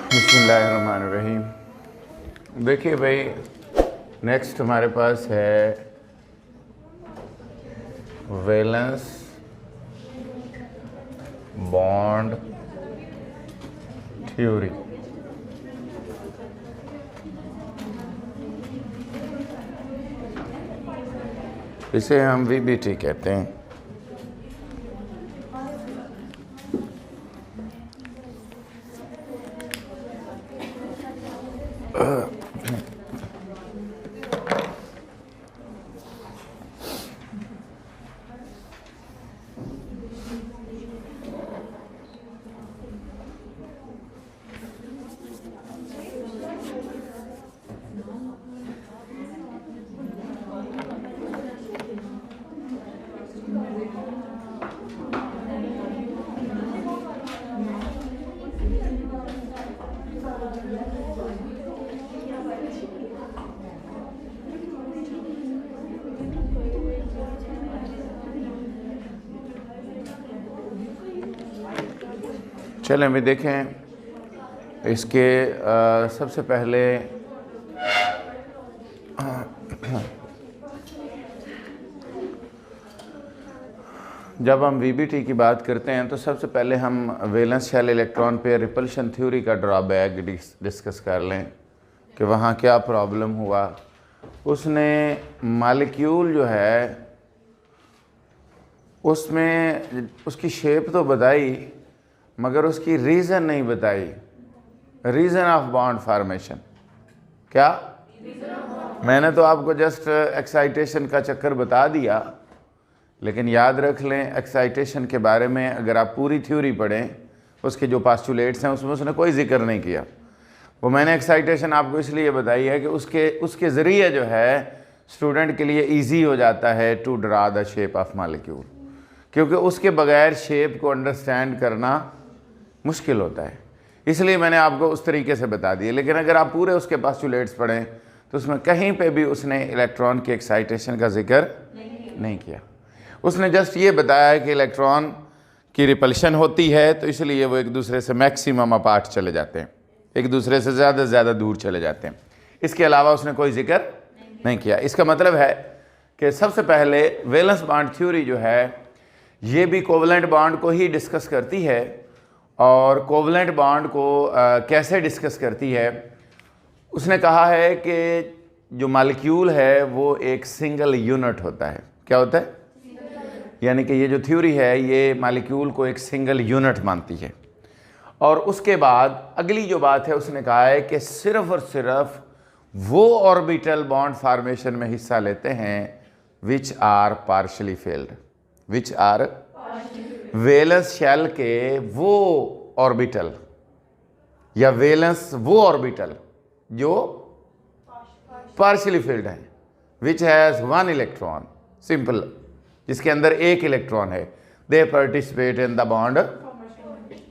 बिस्मिल्लाहिर्रहमानिर्रहीम। देखिए भाई, नेक्स्ट हमारे पास है वैलेंस बॉन्ड थ्योरी। इसे हम वीबीटी कहते हैं। चलें अभी देखें इसके सबसे पहले जब हम वीबीटी की बात करते हैं तो सबसे पहले हम वैलेंस शेल इलेक्ट्रॉन पे रिपल्शन थ्योरी का ड्रॉबैक डिस्कस कर लें कि वहाँ क्या प्रॉब्लम हुआ। उसने मॉलिक्यूल जो है उसमें उसकी शेप तो बताई मगर उसकी रीज़न नहीं बताई। रीज़न ऑफ बॉन्ड फार्मेशन क्या? मैंने तो आपको जस्ट एक्साइटेशन का चक्कर बता दिया, लेकिन याद रख लें एक्साइटेशन के बारे में अगर आप पूरी थ्योरी पढ़ें, उसके जो पास्टुलेट्स हैं उसमें उसने कोई जिक्र नहीं किया। वो मैंने एक्साइटेशन आपको इसलिए बताई है कि उसके ज़रिए जो है स्टूडेंट के लिए ईजी हो जाता है to draw the shape of molecule, क्योंकि उसके बगैर शेप को अंडरस्टैंड करना मुश्किल होता है। इसलिए मैंने आपको उस तरीके से बता दिए। लेकिन अगर आप पूरे उसके पास्टुलेट्स पढ़ें तो उसमें कहीं पे भी उसने इलेक्ट्रॉन के एक्साइटेशन का जिक्र नहीं किया। उसने जस्ट ये बताया कि इलेक्ट्रॉन की रिपल्शन होती है तो इसलिए वो एक दूसरे से मैक्सिमम अपार्ट चले जाते हैं, एक दूसरे से ज़्यादा से ज़्यादा दूर चले जाते हैं। इसके अलावा उसने कोई जिक्र नहीं किया। इसका मतलब है कि सबसे पहले वैलेंस बॉन्ड थ्योरी जो है ये भी कोवलेंट बॉन्ड को ही डिस्कस करती है। और कोवलेंट बॉन्ड को कैसे डिस्कस करती है? उसने कहा है कि जो मॉलिक्यूल है वो एक सिंगल यूनिट होता है। क्या होता है? यानी कि ये जो थ्योरी है ये मॉलिक्यूल को एक सिंगल यूनिट मानती है। और उसके बाद अगली जो बात है उसने कहा है कि सिर्फ और सिर्फ वो ऑर्बिटल बॉन्ड फार्मेशन में हिस्सा लेते हैं which are partially filled. Which are valence shell के वो ऑर्बिटल या वैलेंस वो ऑर्बिटल जो पार्शियली फील्ड है, which has one electron, simple, जिसके अंदर एक इलेक्ट्रॉन है, दे participate in the bond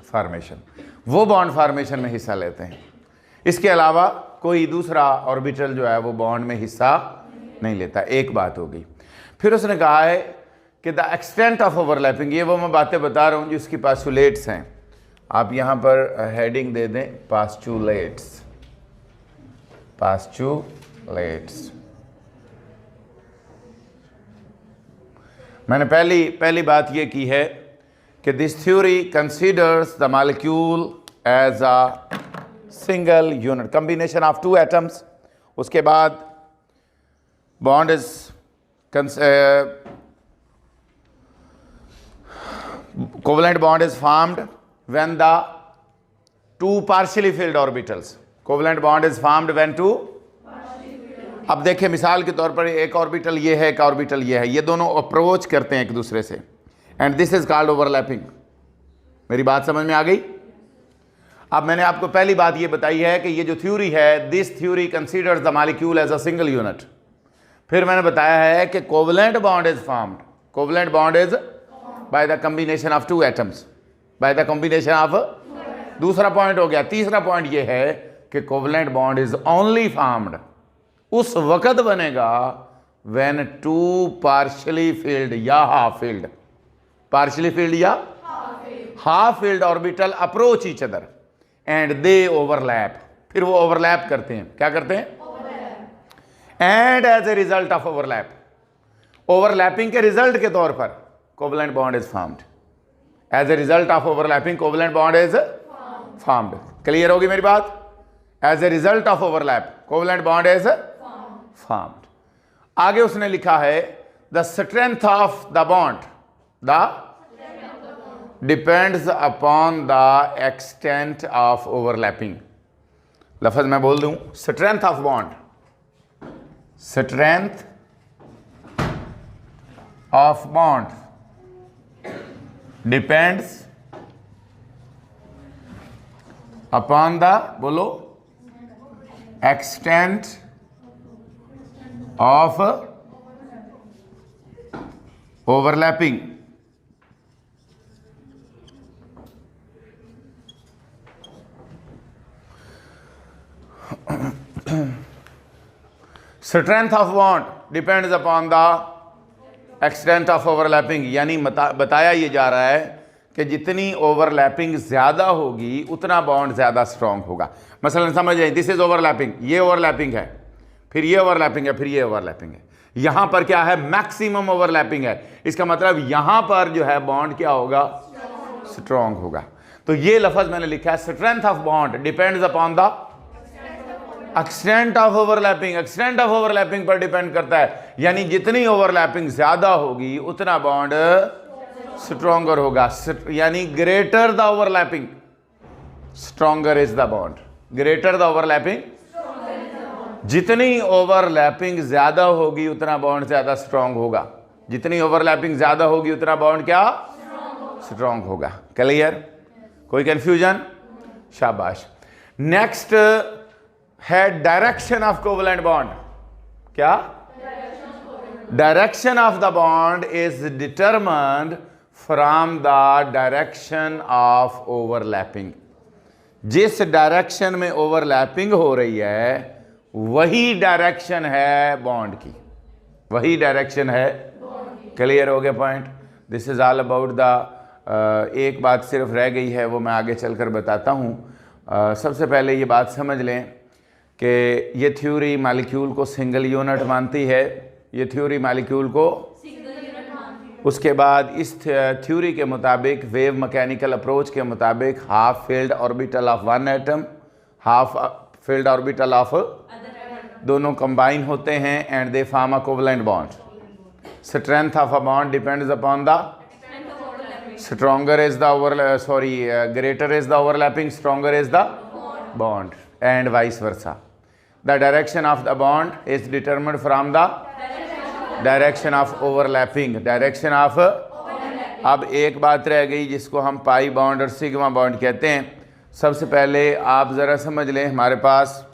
formation. वो बॉन्ड फार्मेशन में हिस्सा लेते हैं। इसके अलावा कोई दूसरा ऑर्बिटल जो है वो बॉन्ड में हिस्सा नहीं लेता। एक बात होगी। फिर उसने कहा है कि द एक्सटेंट ऑफ ओवरलैपिंग, ये वो मैं बातें बता रहा हूँ जिसकी पास्टुलेट्स हैं। आप यहाँ पर हेडिंग दे दें पास्टुलेट्स। पास्टुलेट्स मैंने पहली बात ये की है कि this theory considers the molecule as a single unit, combination of two atoms. उसके बाद bond is covalent bond is formed when the two partially filled orbitals, covalent bond is formed when two, अब देखें मिसाल के तौर पर एक orbital ये है, एक ऑर्बिटल ये है, ये दोनों अप्रोच करते हैं एक दूसरे से, and this is called overlapping. मेरी बात समझ में आ गई? अब मैंने आपको पहली बात ये बताई है कि ये जो थ्योरी है, this theory considers the molecule as a single unit. फिर मैंने बताया है कि covalent bond is formed, covalent bond is by the combination of two atoms, by the combination of, दूसरा पॉइंट हो गया। तीसरा पॉइंट ये है कि covalent bond is only formed, उस वक़्त बनेगा when two partially filled या half filled, partially filled या half filled orbital approach each other and they overlap, फिर वो ओवरलैप करते हैं। क्या करते हैं? And as a result of overlap, overlapping के रिजल्ट के तौर पर covalent bond is formed. As a result of overlapping covalent bond is formed. Clear होगी मेरी बात? As a result of overlap covalent bond is formed. आगे उसने लिखा है the strength of the bond depends upon the extent of overlapping. लफ्ज मैं बोल दूं, strength of bond, strength of bond depends upon the, बोलो, extent of overlapping. Strength of bond depends upon the extent of overlapping, यानी बताया ये जा रहा है कि जितनी ओवरलैपिंग ज़्यादा होगी उतना बॉन्ड ज़्यादा स्ट्रॉन्ग होगा। मसलन समझ जाए, दिस इज ओवरलैपिंग, ये ओवरलैपिंग है, फिर ये ओवरलैपिंग है, फिर ये ओवरलैपिंग है। यहाँ पर क्या है? मैक्सिमम ओवरलैपिंग है। इसका मतलब यहाँ पर जो है बॉन्ड क्या होगा? स्ट्रॉन्ग होगा। तो ये लफ्ज मैंने लिखा है, strength of bond depends upon the extent of overlapping. Extent of overlapping पर डिपेंड करता है, यानी जितनी ओवरलैपिंग ज्यादा होगी उतना बॉन्ड स्ट्रॉन्गर होगा। यानी greater the overlapping stronger is the bond. Greater the overlapping, जितनी ओवरलैपिंग ज्यादा होगी उतना बॉन्ड ज्यादा स्ट्रॉन्ग होगा। जितनी ओवरलैपिंग ज्यादा होगी उतना बॉन्ड क्या? स्ट्रॉन्ग होगा। क्लियर? कोई कंफ्यूजन? शाबाश। नेक्स्ट है डायरेक्शन ऑफ कोवलेंट बॉन्ड। क्या? Direction of the bond is determined from the direction of overlapping. जिस डायरेक्शन में ओवरलैपिंग हो रही है वही डायरेक्शन है बॉन्ड की, वही डायरेक्शन है। क्लियर हो गया point? This is all about the एक बात सिर्फ रह गई है, वो मैं आगे चलकर बताता हूँ। सबसे पहले ये बात समझ लें कि ये थ्योरी मॉलिक्यूल को सिंगल यूनिट मानती है। ये थ्योरी मॉलिक्यूल को उसके बाद इस थ्योरी के मुताबिक, वेव मैकेनिकल अप्रोच के मुताबिक, half filled orbital of one atom, half filled orbital of दोनों कंबाइन होते हैं and they form a covalent bond. Strength of a bond depends upon the stronger is the greater is the overlapping, stronger is the bond and vice versa. The direction of the bond is determined from the direction of overlapping. Direction of, अब एक बात रह गई जिसको हम pi bond और sigma bond कहते हैं। सबसे पहले आप ज़रा समझ लें, हमारे पास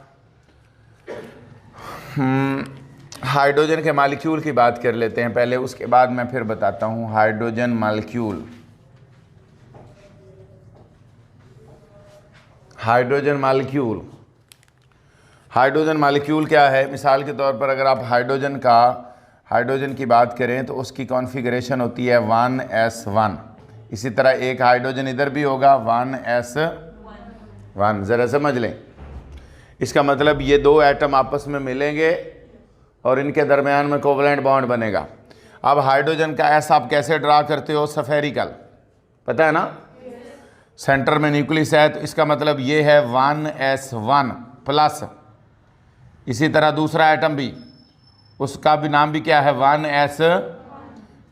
हाइड्रोजन के मॉलिक्यूल की बात कर लेते हैं पहले, उसके बाद मैं फिर बताता हूँ hydrogen molecule. Hydrogen molecule, hydrogen molecule क्या है? मिसाल के तौर पर अगर आप हाइड्रोजन की बात करें तो उसकी कॉन्फ़िगरेशन होती है 1s1। इसी तरह एक हाइड्रोजन इधर भी होगा 1s1। ज़रा समझ लें, इसका मतलब ये दो एटम आपस में मिलेंगे और इनके दरमियान में कोवलेंट बॉन्ड बनेगा। अब हाइड्रोजन का एस आप कैसे ड्रा करते हो? स्फेरिकल, पता है ना? सेंटर में न्यूक्लियस है तो इसका मतलब ये है 1s1 प्लस। इसी तरह दूसरा एटम भी, उसका भी नाम भी क्या है? 1s।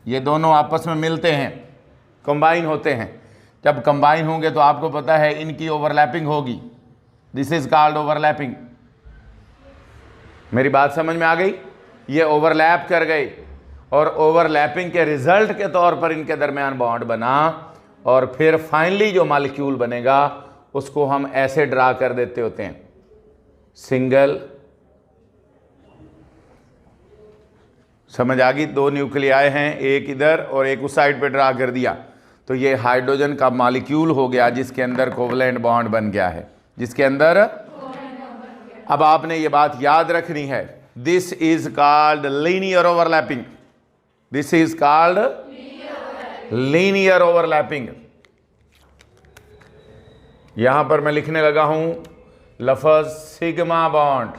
ये दोनों आपस में मिलते हैं, कंबाइन होते हैं। जब कंबाइन होंगे तो आपको पता है इनकी ओवरलैपिंग होगी। This is called overlapping. मेरी बात समझ में आ गई? ये ओवरलैप कर गई और ओवरलैपिंग के रिजल्ट के तौर पर इनके दरमियान बॉन्ड बना और फिर फाइनली जो मॉलिक्यूल बनेगा उसको हम ऐसे ड्रा कर देते होते हैं, सिंगल। समझ आ गई? दो न्यूक्लियाई हैं, एक इधर और एक उस साइड पे ड्रा कर दिया तो ये हाइड्रोजन का मॉलिक्यूल हो गया जिसके अंदर कोवलेंट बॉन्ड बन गया है, जिसके अंदर। अब आपने ये बात याद रखनी है, this is called linear overlapping. This is called linear overlapping. यहां पर मैं लिखने लगा हूं लफ्ज sigma bond.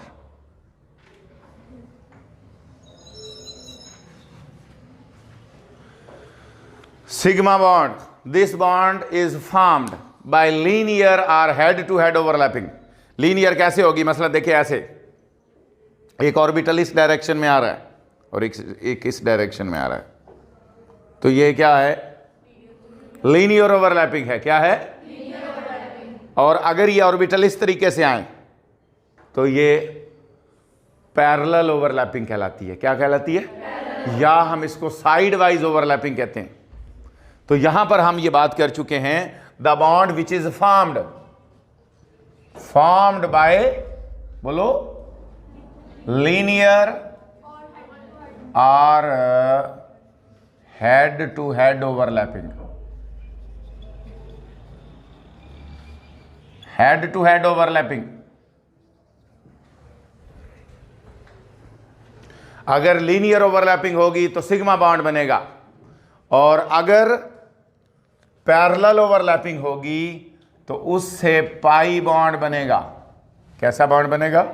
Sigma bond, this bond is formed by linear और head to head overlapping. Linear कैसे होगी? मसला देखिए, ऐसे एक ऑर्बिटल इस डायरेक्शन में आ रहा है और एक इस डायरेक्शन में आ रहा है, तो ये क्या है? लीनियर ओवरलैपिंग है। क्या है? और अगर ये ऑर्बिटल इस तरीके से आए तो ये पैरेलल ओवरलैपिंग कहलाती है। क्या कहलाती है? या हम इसको साइड वाइज ओवरलैपिंग कहते हैं। तो यहां पर हम ये बात कर चुके हैं, the bond which is formed by, बोलो, लीनियर और head to head overlapping. Head to head overlapping. अगर लीनियर ओवरलैपिंग होगी तो सिग्मा बॉन्ड बनेगा, और अगर पैरेलल ओवरलैपिंग होगी तो उससे पाई बॉन्ड बनेगा। कैसा बॉन्ड बनेगा?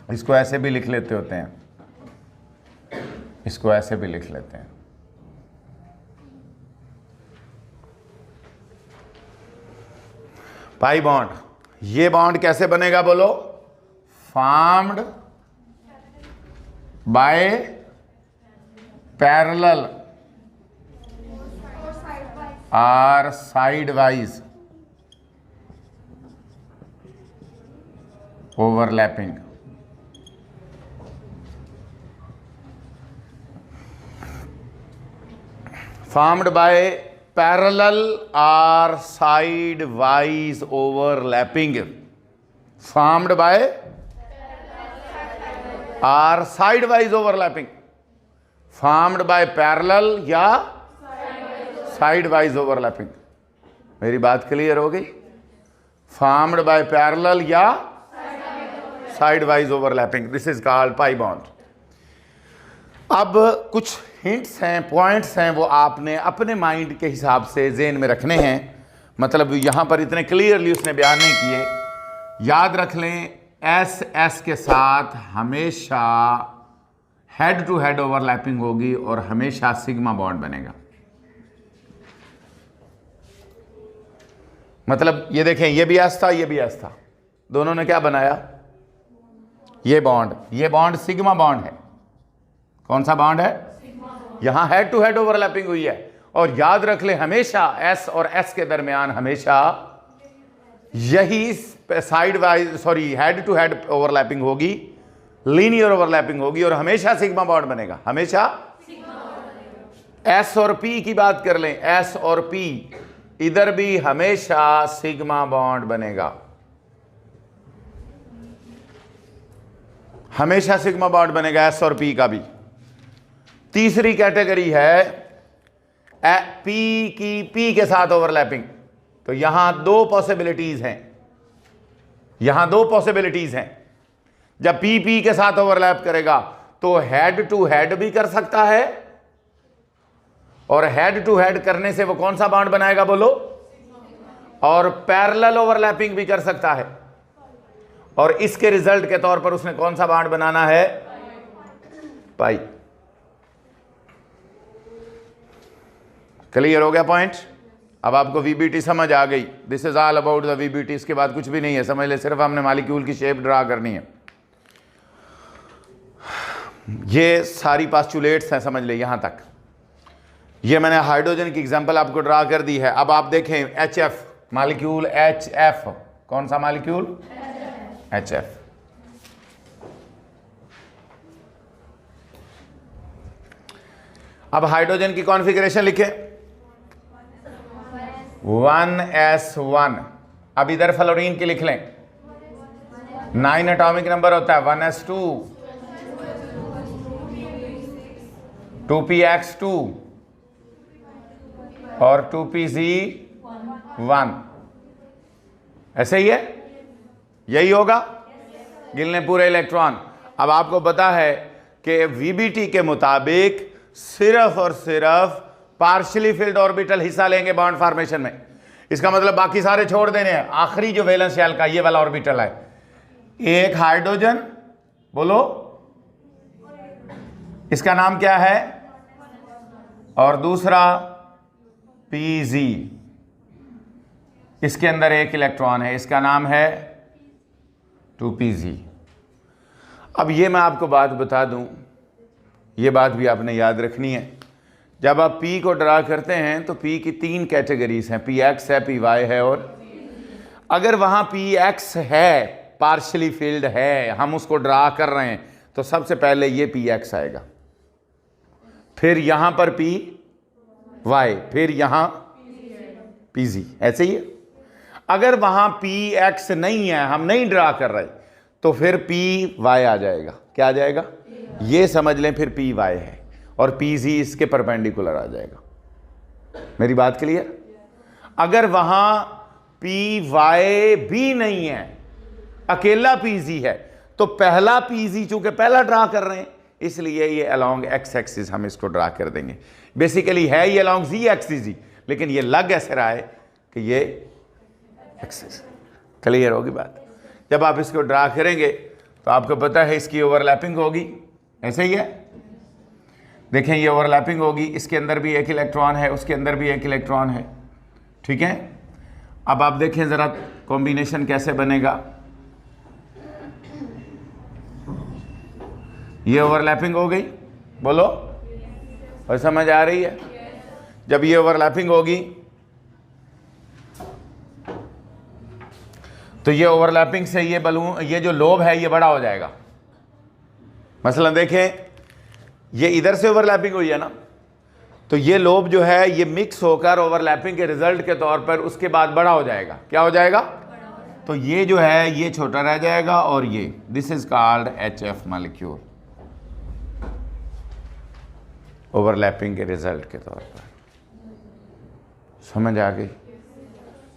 इसको ऐसे भी लिख लेते होते हैं, इसको ऐसे भी लिख लेते हैं। Pi bond. ये बॉन्ड कैसे बनेगा? बोलो, फॉर्म्ड बाय पैरेलल और side wise overlapping. Formed by parallel और side wise overlapping. Formed by और side wise overlapping. Formed by parallel या साइड वाइज ओवरलैपिंग। मेरी बात क्लियर हो गई? फॉर्म्ड बाय पैरेलल या side wise overlapping, this is called pi bond. अब कुछ हिंट्स हैं, पॉइंट्स हैं, वो आपने अपने माइंड के हिसाब से जेहन में रखने हैं। मतलब यहां पर इतने क्लियरली उसने बयान नहीं किए। याद रख लें, एस एस के साथ हमेशा हेड टू हेड ओवरलैपिंग होगी और हमेशा सिग्मा बॉन्ड बनेगा। मतलब ये देखें, ये भी एस था, ये भी एस था, दोनों ने क्या बनाया? ये बॉन्ड सिग्मा बॉन्ड है। कौन सा बॉन्ड है? यहां हेड टू हेड ओवरलैपिंग हुई है। और याद रख ले, हमेशा एस और एस के दरमियान हमेशा यही side wise, sorry, head to head overlapping होगी, लीनियर ओवरलैपिंग होगी, और हमेशा सिग्मा बॉन्ड बनेगा। हमेशा एस और पी की बात कर लें, एस और पी, इधर भी हमेशा सिग्मा बॉन्ड बनेगा। हमेशा सिग्मा बॉन्ड बनेगा एस और पी का भी। तीसरी कैटेगरी है पी की पी के साथ ओवरलैपिंग। तो यहां दो पॉसिबिलिटीज हैं, यहां दो पॉसिबिलिटीज हैं। जब पी पी के साथ ओवरलैप करेगा तो हेड टू हेड भी कर सकता है, और हेड टू हेड करने से वो कौन सा बॉन्ड बनाएगा? बोलो। और पैरेलल ओवरलैपिंग भी कर सकता है, और इसके रिजल्ट के तौर पर उसने कौन सा बॉन्ड बनाना है? पाई। क्लियर हो गया पॉइंट? अब आपको वीबीटी समझ आ गई। This is all about the VBT. इसके बाद कुछ भी नहीं है, समझ ले, सिर्फ हमने मॉलिक्यूल की शेप ड्रा करनी है। ये सारी पास्चुलेट्स हैं, समझ ले यहां तक। ये मैंने हाइड्रोजन की एग्जांपल आपको ड्रा कर दी है। अब आप देखें H F molecule, H F, कौन सा मॉलिक्यूल? H F. अब हाइड्रोजन की कॉन्फ़िगरेशन लिखे, 1s1। अब इधर फ्लोरीन की लिख लें, 9 एटॉमिक नंबर होता है, 1s2, 2px2 और 2pz1। ऐसे ही है, यही होगा। गिनने पूरे इलेक्ट्रॉन। अब आपको पता है कि वीबीटी के मुताबिक सिर्फ और सिर्फ पार्शियली फिल्ड ऑर्बिटल हिस्सा लेंगे बॉन्ड फॉर्मेशन में। इसका मतलब बाकी सारे छोड़ देने हैं। आखिरी जो वैलेंस शेल का ये वाला ऑर्बिटल है, एक हाइड्रोजन, बोलो इसका नाम क्या है, और दूसरा Pz, इसके अंदर एक इलेक्ट्रॉन है, इसका नाम है 2Pz। अब ये मैं आपको बात बता दूं, ये बात भी आपने याद रखनी है। जब आप P को ड्रा करते हैं तो P की 3 कैटेगरीज हैं, Px है, Py है, और अगर वहां Px है, पार्शली फील्ड है, हम उसको ड्रा कर रहे हैं, तो सबसे पहले ये Px आएगा, फिर यहां पर Py, फिर यहां Pz, ऐसे ही है। अगर वहां Px नहीं है, हम नहीं ड्रा कर रहे, तो फिर Py आ जाएगा। क्या आ जाएगा, ये समझ लें, फिर Py है, और Pz इसके परपेंडिकुलर आ जाएगा। मेरी बात क्लियर? अगर वहां Py भी नहीं है, अकेला Pz है, तो पहला Pz चूंकि पहला ड्रा कर रहे हैं, इसलिए ये अलोंग एक्स एक्सिस हम इसको ड्रा कर देंगे। बेसिकली है ये अलोंग जी एक्सिस ही, लेकिन ये लग ऐसे रहा है कि ये एक्सिस। क्लियर होगी बात? जब आप इसको ड्रा करेंगे तो आपको पता है इसकी ओवरलैपिंग होगी, ऐसे ही है। देखें ये ओवरलैपिंग होगी, इसके अंदर भी एक इलेक्ट्रॉन है, उसके अंदर भी एक इलेक्ट्रॉन है, ठीक है। अब आप देखें ज़रा कॉम्बिनेशन कैसे बनेगा। ये ओवरलैपिंग हो गई, बोलो, और समझ आ रही है? जब ये ओवरलैपिंग होगी तो ये ओवरलैपिंग से ये बलून, ये जो लोब है ये बड़ा हो जाएगा। मसलन देखें ये इधर से ओवरलैपिंग हुई है ना, तो ये लोब जो है ये मिक्स होकर ओवरलैपिंग के रिजल्ट के तौर पर उसके बाद बड़ा हो जाएगा। क्या हो जाएगा? तो ये जो है ये छोटा रह जाएगा, और ये this is called HF molecule, overlapping के रिजल्ट के तौर पर। समझ आ गई?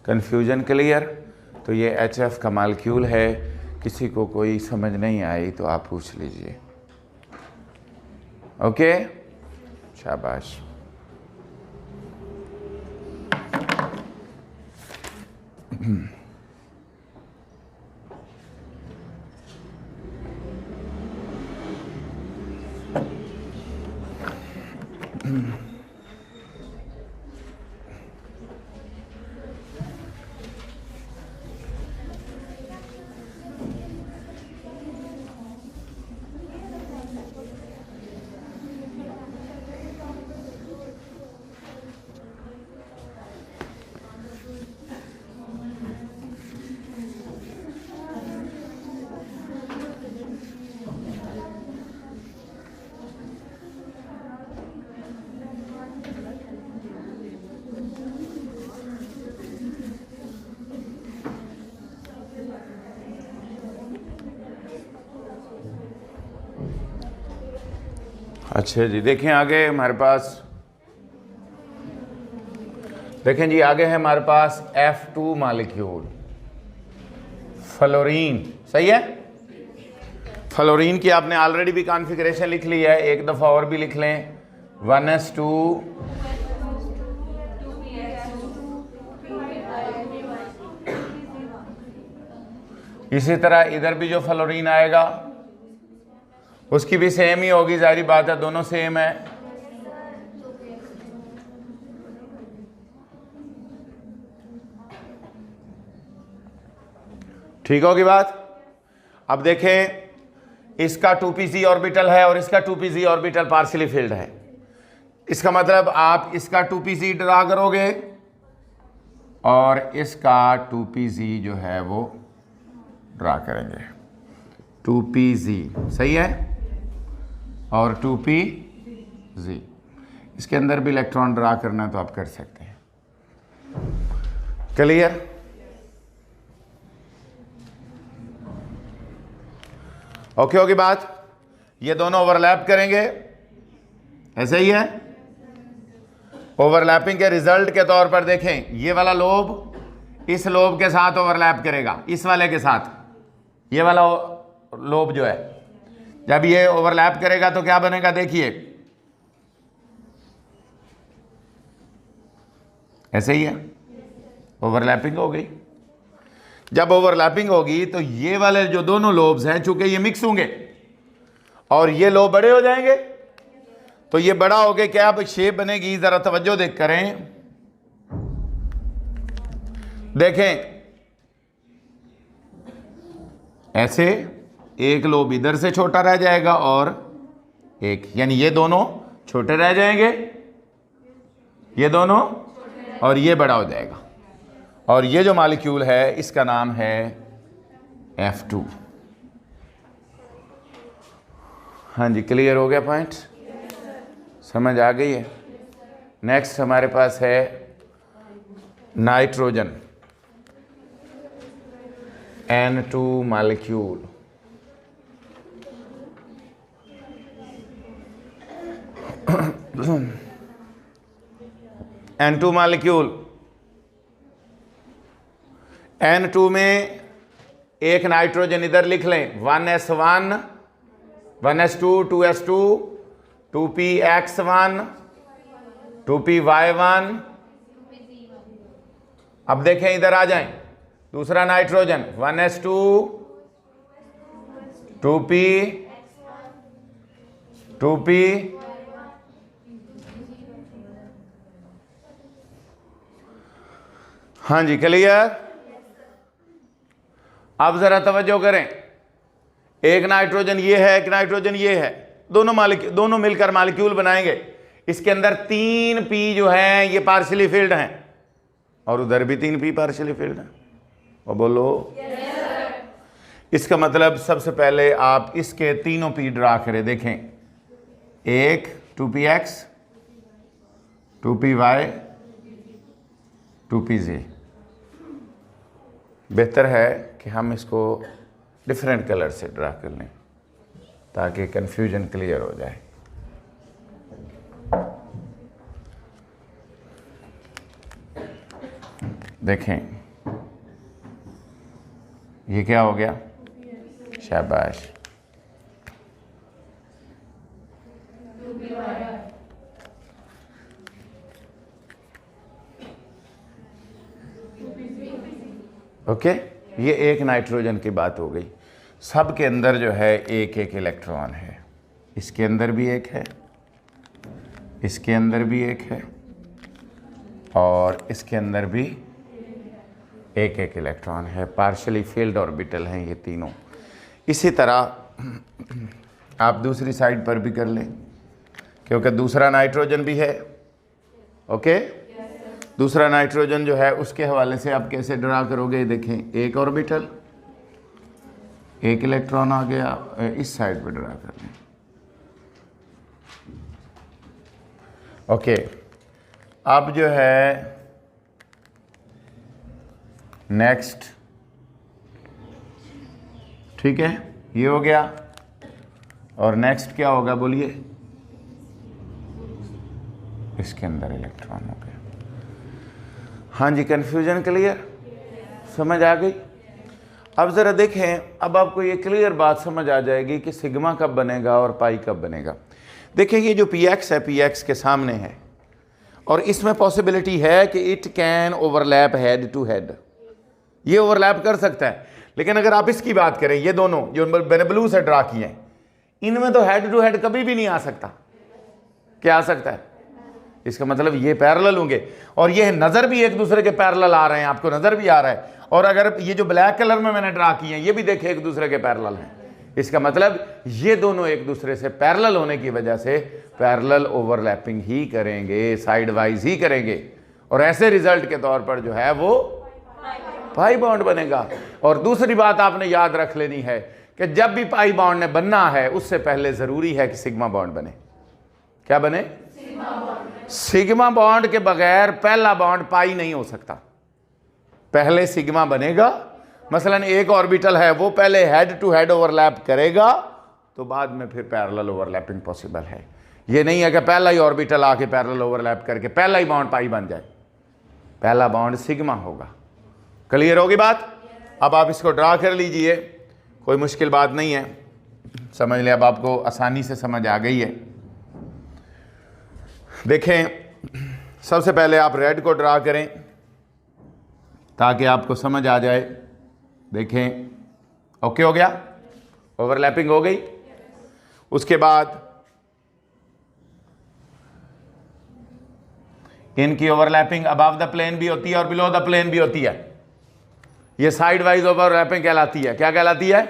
Confusion clear? तो ये HF का मॉलिक्यूल है। किसी को कोई समझ नहीं आई तो आप पूछ लीजिए। ओके, शाबाश। अच्छा जी, देखें आगे हमारे पास, देखें जी आगे है हमारे पास F2 मॉलिक्यूल, फ्लोरीन। सही है? फ्लोरीन की आपने ऑलरेडी भी कॉन्फ़िगरेशन लिख ली है, एक दफ़ा और भी लिख लें, 1s2 इसी तरह इधर भी जो फ्लोरीन आएगा उसकी भी सेम ही होगी, जाहिर बात है दोनों सेम है। ठीक होगी बात? अब देखें इसका 2pz ऑर्बिटल है और इसका 2pz ऑर्बिटल पार्शियली फिल्ड है। इसका मतलब आप इसका 2pz ड्रा करोगे और इसका 2pz जो है वो ड्रा करेंगे, 2pz। सही है? और 2pz, इसके अंदर भी इलेक्ट्रॉन ड्रा करना है तो आप कर सकते हैं। क्लियर? ओके होगी बात? ये दोनों ओवरलैप करेंगे, ऐसे ही है। ओवरलैपिंग के रिजल्ट के तौर पर देखें, ये वाला लोब इस लोब के साथ ओवरलैप करेगा, इस वाले के साथ। ये वाला लोब जो है जब ये ओवरलैप करेगा तो क्या बनेगा, देखिए ऐसे ही है। ओवरलैपिंग हो गई। जब ओवरलैपिंग होगी तो ये वाले जो दोनों लोब्स हैं, चूंकि ये मिक्स होंगे और ये लोब बड़े हो जाएंगे, तो ये बड़ा हो गया, क्या अब शेप बनेगी, जरा तवज्जो देख करें, देखें ऐसे एक लोब इधर से छोटा रह जाएगा और एक, यानी ये दोनों छोटे रह जाएंगे, ये दोनों, और ये बड़ा हो जाएगा। और ये जो मॉलिक्यूल है इसका नाम है F2। हाँ जी, क्लियर हो गया पॉइंट, समझ आ गई है। नेक्स्ट हमारे पास है nitrogen, N2 molecule. N2 molecule, N2 में एक नाइट्रोजन इधर लिख लें, 1s1, 1s2, 2s2, 2px1, 2py1। अब देखें इधर आ जाएं, दूसरा नाइट्रोजन 1s2, 2p, हाँ जी क्लियर। अब जरा तवज्जो करें, एक नाइट्रोजन ये है, एक नाइट्रोजन ये है, दोनों मिलकर मॉलिक्यूल बनाएंगे। इसके अंदर 3p जो है ये पार्शियली फिल्ड हैं और उधर भी 3p पार्शियली फिल्ड हैं। और बोलो इसका मतलब सबसे पहले आप इसके तीनों p ड्रा करें, देखें, एक 2px, 2py, 2pz। बेहतर है कि हम इसको डिफरेंट कलर से ड्रा कर लें ताकि कंफ्यूजन क्लियर हो जाए। देखें ये क्या हो गया, शाबाश, ओके। ये एक नाइट्रोजन की बात हो गई। सब के अंदर जो है एक एक इलेक्ट्रॉन है, इसके अंदर भी एक है, इसके अंदर भी एक है और इसके अंदर भी एक एक इलेक्ट्रॉन है। पार्शियली फील्ड ऑर्बिटल हैं ये तीनों। इसी तरह आप दूसरी साइड पर भी कर लें क्योंकि दूसरा नाइट्रोजन भी है, ओके। दूसरा नाइट्रोजन जो है उसके हवाले से आप कैसे ड्रा करोगे, देखें, एक ऑर्बिटल, एक इलेक्ट्रॉन आ गया, इस साइड पे ड्रा कर लें, ओके। अब जो है नेक्स्ट, ठीक है, ये हो गया। और नेक्स्ट क्या होगा बोलिए, इसके अंदर इलेक्ट्रॉन हो गया। हाँ जी, कंफ्यूजन क्लियर, समझ आ गई। अब ज़रा देखें, अब आपको ये क्लियर बात समझ आ जाएगी कि सिग्मा कब बनेगा और पाई कब बनेगा। देखें ये जो px है, px के सामने है और इसमें पॉसिबिलिटी है कि it can overlap head to head, ये ओवरलैप कर सकता है। लेकिन अगर आप इसकी बात करें, ये दोनों जो मैंने ब्लू से ड्रा किए हैं, इनमें तो हेड टू हेड कभी भी नहीं आ सकता। क्या आ सकता है, इसका मतलब ये पैरेलल होंगे और ये नज़र भी एक दूसरे के पैरेलल आ रहे हैं, आपको नज़र भी आ रहा है। और अगर ये जो ब्लैक कलर में मैंने ड्रा किए हैं ये भी देखे एक दूसरे के पैरेलल हैं, इसका मतलब ये दोनों एक दूसरे से पैरेलल होने की वजह से पैरेलल ओवरलैपिंग ही करेंगे, साइड वाइज ही करेंगे और ऐसे रिजल्ट के तौर पर जो है वो पाई बॉन्ड बनेगा। और दूसरी बात आपने याद रख लेनी है कि जब भी पाई बॉन्ड ने बनना है उससे पहले ज़रूरी है कि सिग्मा बॉन्ड बने। क्या बने, सिग्मा बॉन्ड के बगैर पहला बॉन्ड पाई नहीं हो सकता। पहले सिग्मा बनेगा, मसलन एक ऑर्बिटल है वो पहले हेड टू हेड ओवरलैप करेगा तो बाद में फिर पैरेलल ओवरलैपिंग पॉसिबल है। ये नहीं है कि पहला ही ऑर्बिटल आके पैरेलल ओवरलैप करके पहला ही बॉन्ड पाई बन जाए, पहला बॉन्ड सिग्मा होगा। क्लियर होगी बात। अब आप इसको ड्रा कर लीजिए, कोई मुश्किल बात नहीं है, समझ लें, अब आपको आसानी से समझ आ गई है। देखें सबसे पहले आप रेड को ड्रा करें, ताकि आपको समझ आ जाए। देखें, ओके हो गया, ओवरलैपिंग हो गई। उसके बाद इनकी ओवरलैपिंग अबव द प्लेन भी होती है और बिलो द प्लेन भी होती है। ये साइड वाइज ओवरलैपिंग कहलाती है। क्या कहलाती है?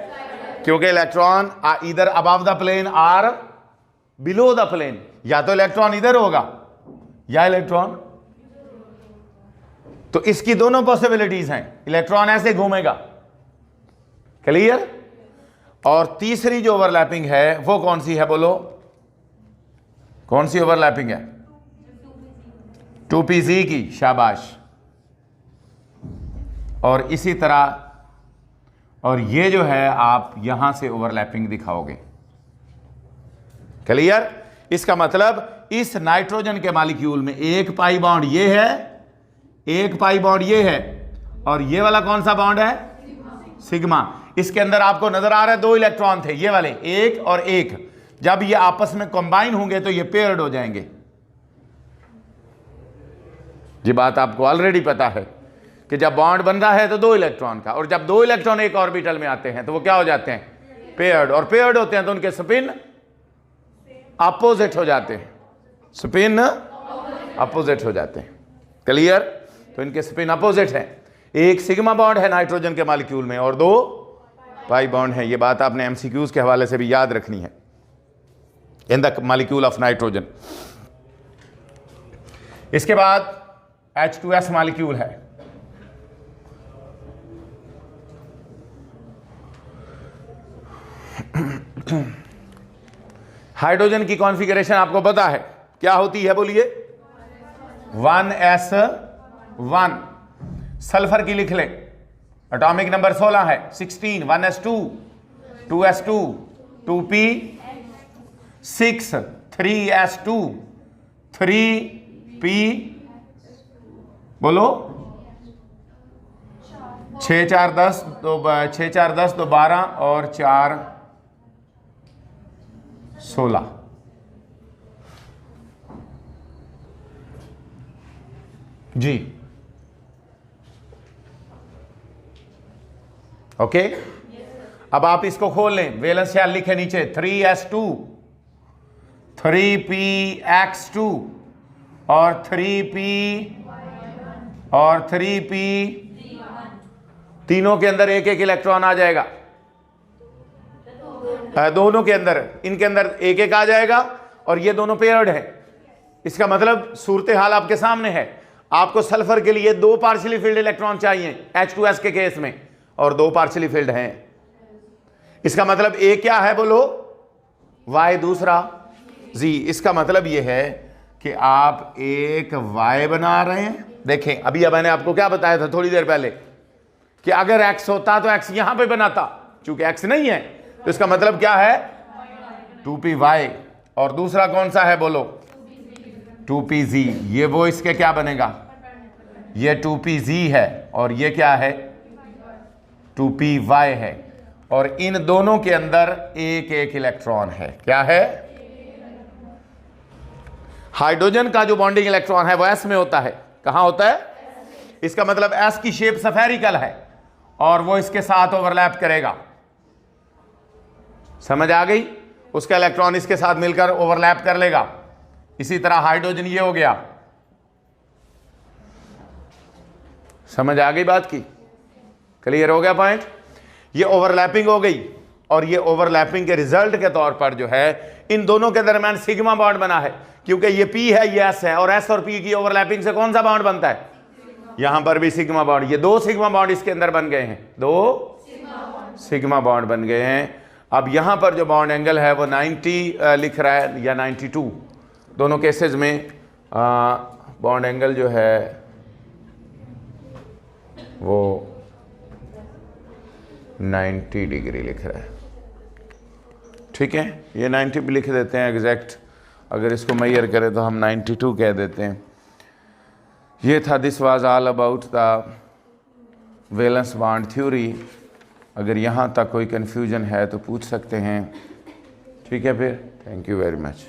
क्योंकि इलेक्ट्रॉन इधर above the plane or below the plane, या तो इलेक्ट्रॉन इधर होगा या इलेक्ट्रॉन, तो इसकी दोनों पॉसिबिलिटीज हैं। इलेक्ट्रॉन ऐसे घूमेगा, क्लियर। और तीसरी जो ओवरलैपिंग है वो कौन सी है बोलो? कौन सी ओवरलैपिंग है? 2pz की, शाबाश। और इसी तरह, और ये जो है आप यहां से ओवरलैपिंग दिखाओगे, क्लियर। इसका मतलब इस नाइट्रोजन के मॉलिक्यूल में एक पाई बॉन्ड ये है, एक पाई बॉन्ड ये है, और ये वाला कौन सा बॉन्ड है? सिग्मा। इसके अंदर आपको नजर आ रहा है 2 इलेक्ट्रॉन थे, ये वाले, एक और एक। जब ये आपस में कंबाइन होंगे तो ये पेयर्ड हो जाएंगे। ये बात आपको ऑलरेडी पता है कि जब बॉन्ड बन रहा है तो 2 इलेक्ट्रॉन का, और जब 2 इलेक्ट्रॉन एक ऑर्बिटल में आते हैं तो वो क्या हो जाते हैं? पेयर्ड। और पेयर्ड होते हैं तो उनके स्पिन अपोजिट हो जाते हैं, स्पिन अपोजिट हो जाते हैं, क्लियर। तो इनके स्पिन अपोजिट हैं। एक सिग्मा बॉन्ड है नाइट्रोजन के मॉलिक्यूल में और 2 पाई बॉन्ड है। ये बात आपने एमसीक्यूज के हवाले से भी याद रखनी है। In the molecule of nitrogen. इसके बाद H2S मॉलिक्यूल है। हाइड्रोजन की कॉन्फ़िगरेशन आपको पता है क्या होती है? बोलिए। 1s1। सल्फर की लिख लें, एटॉमिक नंबर 16 है, 16। 1s2, 2s2, 2p6, 3s2, 3p, बोलो, 6 4 10 तो 6 4 10 तो 12 और 4 16। जी, ओके। अब आप इसको खोल लें, वैलेंस शेल लिखे नीचे, 3s2, 3px2 और 3p, तीनों के अंदर एक एक इलेक्ट्रॉन आ जाएगा। दोनों के अंदर, इनके अंदर एक एक आ जाएगा और ये दोनों पेयर्ड है। इसका मतलब सूरत हाल आपके सामने है। आपको सल्फर के लिए 2 पार्शियली फिल्ड इलेक्ट्रॉन चाहिए H2S के केस में, और 2 पार्शियली फिल्ड हैं। इसका मतलब एक क्या है बोलो? Y, दूसरा Z। इसका मतलब यह है कि आप एक Y बना रहे हैं। देखें, अभी मैंने आपको क्या बताया था थोड़ी देर पहले कि अगर X होता तो X यहां पे बनाता, चूंकि X नहीं है तो इसका मतलब क्या है? 2py। और दूसरा कौन सा है बोलो? 2pz। ये वो इसके क्या बनेगा? ये 2pz है और ये क्या है? 2py है। और इन दोनों के अंदर एक एक इलेक्ट्रॉन है। क्या है? हाइड्रोजन का जो बॉन्डिंग इलेक्ट्रॉन है वो s में होता है। कहां होता है? इसका मतलब s की शेप सफेरिकल है और वो इसके साथ ओवरलैप करेगा। समझ आ गई? उसका इलेक्ट्रॉन इसके साथ मिलकर ओवरलैप कर लेगा। इसी तरह हाइड्रोजन ये हो गया। समझ आ गई बात की? क्लियर हो गया पॉइंट? ये ओवरलैपिंग हो गई और ये ओवरलैपिंग के रिजल्ट के तौर पर जो है इन दोनों के दरमियान सिग्मा बॉन्ड बना है, क्योंकि ये P है, ये S है, और S और P की ओवरलैपिंग से कौन सा बॉन्ड बनता है? यहां पर भी सिग्मा बॉन्ड। ये 2 सिग्मा बॉन्ड इसके अंदर बन गए हैं, 2 सिग्मा बॉन्ड बन गए हैं। अब यहां पर जो बॉन्ड एंगल है वो 90 लिख रहा है या 92। दोनों केसेस में बॉन्ड एंगल जो है वो 90 डिग्री लिख रहा है। ठीक है, ये 90 भी लिख देते हैं एग्जैक्ट। अगर इसको मेजर करें तो हम 92 कह देते हैं। ये था, this was all about the valence bond theory. अगर यहाँ तक कोई कन्फ्यूजन है तो पूछ सकते हैं। ठीक है फिर, थैंक यू वेरी मच।